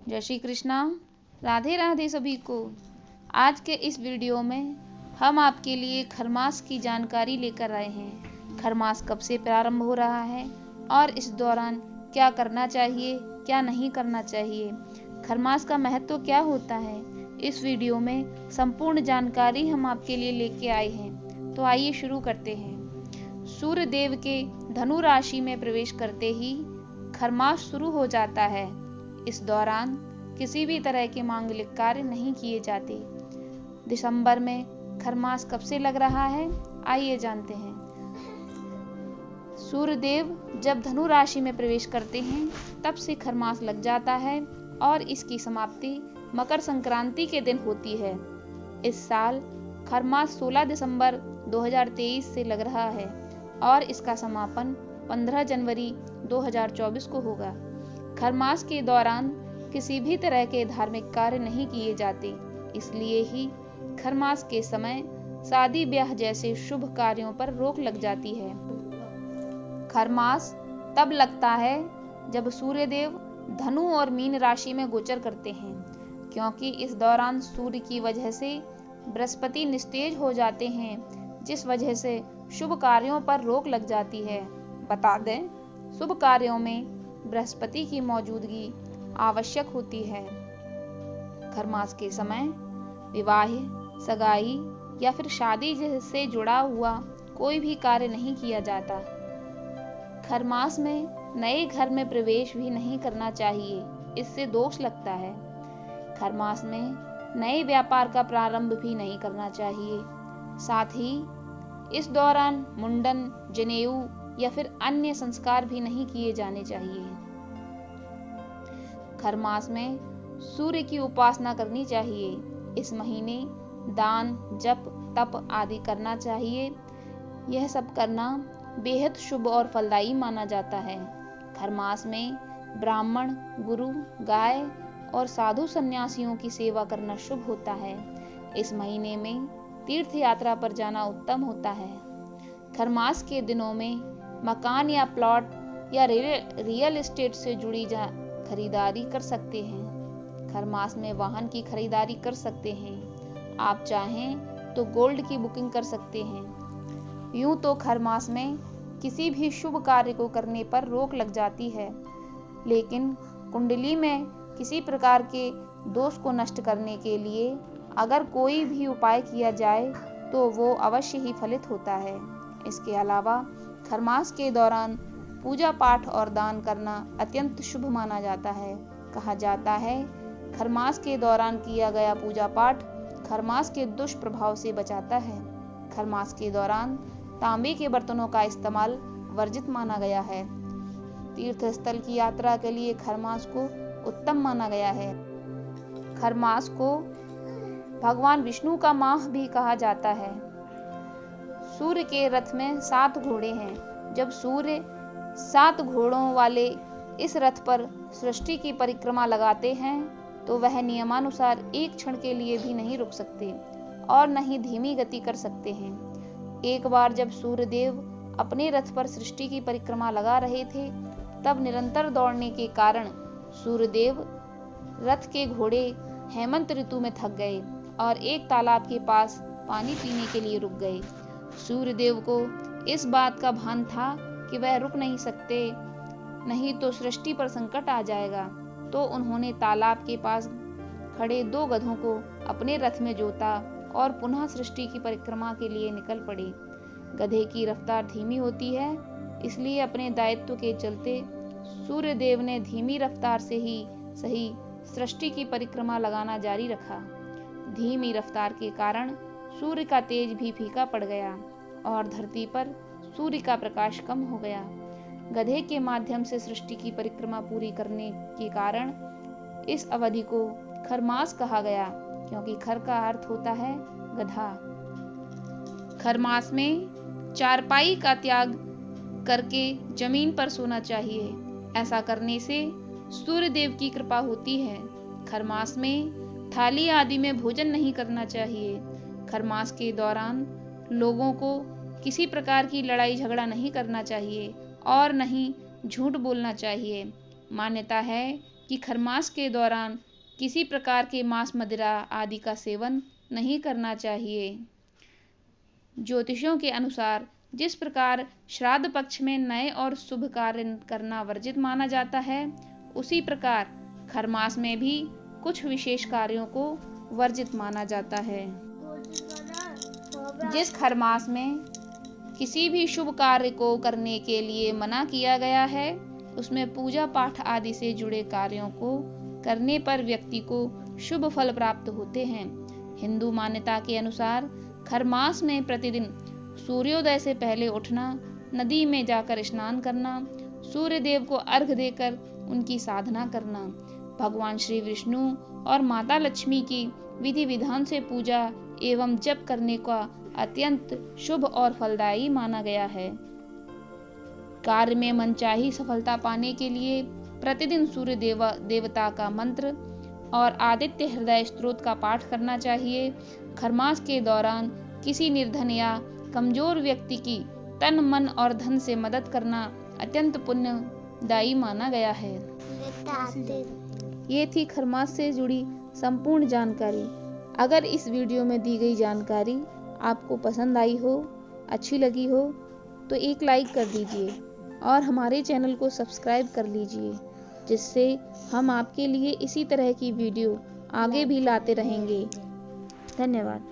जय श्री कृष्णा। राधे राधे सभी को। आज के इस वीडियो में हम आपके लिए खरमास की जानकारी लेकर आए हैं। खरमास कब से प्रारंभ हो रहा है और इस दौरान क्या करना चाहिए, क्या नहीं करना चाहिए, खरमास का महत्व क्या होता है, इस वीडियो में संपूर्ण जानकारी हम आपके लिए लेके आए हैं। तो आइए शुरू करते हैं। सूर्य देव के धनु राशि में प्रवेश करते ही खरमास शुरू हो जाता है। इस दौरान किसी भी तरह के मांगलिक कार्य नहीं किए जाते। दिसंबर में खरमास कब से लग रहा है, आइए जानते हैं। सूर्य देव जब धनु राशि में प्रवेश करते हैं तब से खरमास लग जाता है और इसकी समाप्ति मकर संक्रांति के दिन होती है। इस साल खरमास 16 दिसंबर 2023 से लग रहा है और इसका समापन 15 जनवरी 2024 को होगा। खरमास के दौरान किसी भी तरह के धार्मिक कार्य नहीं किए जाते, इसलिए ही खरमास के समय शादी ब्याह जैसे शुभ कार्यों पर रोक लग जाती है। खरमास तब लगता है जब सूर्य देव धनु और मीन राशि में गोचर करते हैं, क्योंकि इस दौरान सूर्य की वजह से बृहस्पति निस्तेज हो जाते हैं, जिस वजह से शुभ कार्यों पर रोक लग जाती है। बता दें, शुभ कार्यों में बृहस्पति की मौजूदगी आवश्यक होती है। खरमास के समय विवाह, सगाई या फिर शादी से जुड़ा हुआ कोई भी कार्य नहीं किया जाता। खरमास में नए घर में प्रवेश भी नहीं करना चाहिए, इससे दोष लगता है। खरमास में नए व्यापार का प्रारंभ भी नहीं करना चाहिए। साथ ही इस दौरान मुंडन, जनेऊ या फिर अन्य संस्कार भी नहीं किए जाने चाहिए। खरमास में सूर्य की उपासना करनी चाहिए। इस महीने दान, जप, तप आदि करना चाहिए। यह सब करना बेहद शुभ और फलदायी माना जाता है। खरमास में ब्राह्मण, गुरु, गाय और साधु सन्यासियों की सेवा करना शुभ होता है। इस महीने में तीर्थ यात्रा पर जाना उत्तम होता है। खरमास के दिनों में मकान या प्लॉट या रियल एस्टेट से जुड़ी खरीदारी कर सकते हैं। खरमास में वाहन की खरीदारी कर सकते हैं। आप चाहें तो गोल्ड की बुकिंग कर सकते हैं। यूं तो खरमास में किसी भी शुभ कार्य को करने पर रोक लग जाती है, लेकिन कुंडली में किसी प्रकार के दोष को नष्ट करने के लिए अगर कोई भी उपाय किया जाए तो वो अवश्य ही फलित होता है। इसके अलावा खरमास के दौरान पूजा पाठ और दान करना अत्यंत शुभ माना जाता है। कहा जाता है, खरमास के दौरान किया गया पूजा पाठ खरमास के दुष्प्रभाव से बचाता है। खरमास के दौरान तांबे के बर्तनों का इस्तेमाल वर्जित माना गया है। तीर्थ स्थल की यात्रा के लिए खरमास को उत्तम माना गया है। खरमास को भगवान विष्णु का माह भी कहा जाता है। सूर्य के रथ में 7 घोड़े हैं। जब सूर्य 7 घोड़ों वाले इस रथ पर सृष्टि की परिक्रमा लगाते हैं तो वह नियमानुसार एक क्षण के लिए भी नहीं रुक सकते और न ही धीमी गति कर सकते हैं। एक बार जब सूर्य देव अपने रथ पर सृष्टि की परिक्रमा लगा रहे थे, तब निरंतर दौड़ने के कारण सूर्य देव रथ के घोड़े हेमंत ऋतु में थक गए और एक तालाब के पास पानी पीने के लिए रुक गए। सूर्य देव को इस बात का भान था कि वह रुक नहीं सकते, नहीं तो सृष्टि पर संकट आ जाएगा, तो उन्होंने तालाब के पास खड़े 2 गधों को अपने रथ में जोता और पुनः सृष्टि की परिक्रमा के लिए निकल पड़े। गधे की रफ्तार धीमी होती है, इसलिए अपने दायित्व के चलते सूर्य देव ने धीमी रफ्तार से ही सही सृष्टि की परिक्रमा लगाना जारी रखा। धीमी रफ्तार के कारण सूर्य का तेज भी फीका पड़ गया और धरती पर सूर्य का प्रकाश कम हो गया। गधे के माध्यम से सृष्टि की परिक्रमा पूरी करने के कारण इस अवधि को खरमास कहा गया, क्योंकि खर का अर्थ होता है गधा। खरमास में चारपाई का त्याग करके जमीन पर सोना चाहिए। ऐसा करने से सूर्य देव की कृपा होती है। खरमास में थाली आदि में भोजन नहीं करना चाहिए। खरमास के दौरान लोगों को किसी प्रकार की लड़ाई झगड़ा नहीं करना चाहिए और नहीं झूठ बोलना चाहिए। मान्यता है कि खरमास के दौरान किसी प्रकार के मांस, मदिरा आदि का सेवन नहीं करना चाहिए। ज्योतिषियों के अनुसार जिस प्रकार श्राद्ध पक्ष में नए और शुभ कार्य करना वर्जित माना जाता है, उसी प्रकार खरमास में भी कुछ विशेष कार्यों को वर्जित माना जाता है। जिस खरमास में किसी भी शुभ कार्य को करने के लिए मना किया गया है, उसमें पूजा पाठ आदि से जुड़े कार्यों को करने पर व्यक्ति को शुभ फल प्राप्त होते हैं। हिंदू मान्यता के अनुसार खरमास में प्रतिदिन सूर्योदय से पहले उठना, नदी में जाकर स्नान करना, सूर्य देव को अर्घ्य देकर उनकी साधना करना, भगवान श्री विष्णु और माता लक्ष्मी की विधि विधान से पूजा एवं जप करने का अत्यंत शुभ और फलदायी माना गया है। कार्य में मनचाही सफलता पाने के लिए प्रतिदिन सूर्य देवता का मंत्र और आदित्य हृदय स्तोत्र का पाठ करना चाहिए। खरमास के दौरान किसी निर्धन या कमजोर व्यक्ति की तन, मन और धन से मदद करना अत्यंत पुण्यदायी माना गया है। ये थी खरमास से जुड़ी संपूर्ण जानकारी। अगर इस वीडियो में दी गई जानकारी आपको पसंद आई हो, अच्छी लगी हो, तो एक लाइक कर दीजिए और हमारे चैनल को सब्सक्राइब कर लीजिए, जिससे हम आपके लिए इसी तरह की वीडियो आगे भी लाते रहेंगे। धन्यवाद।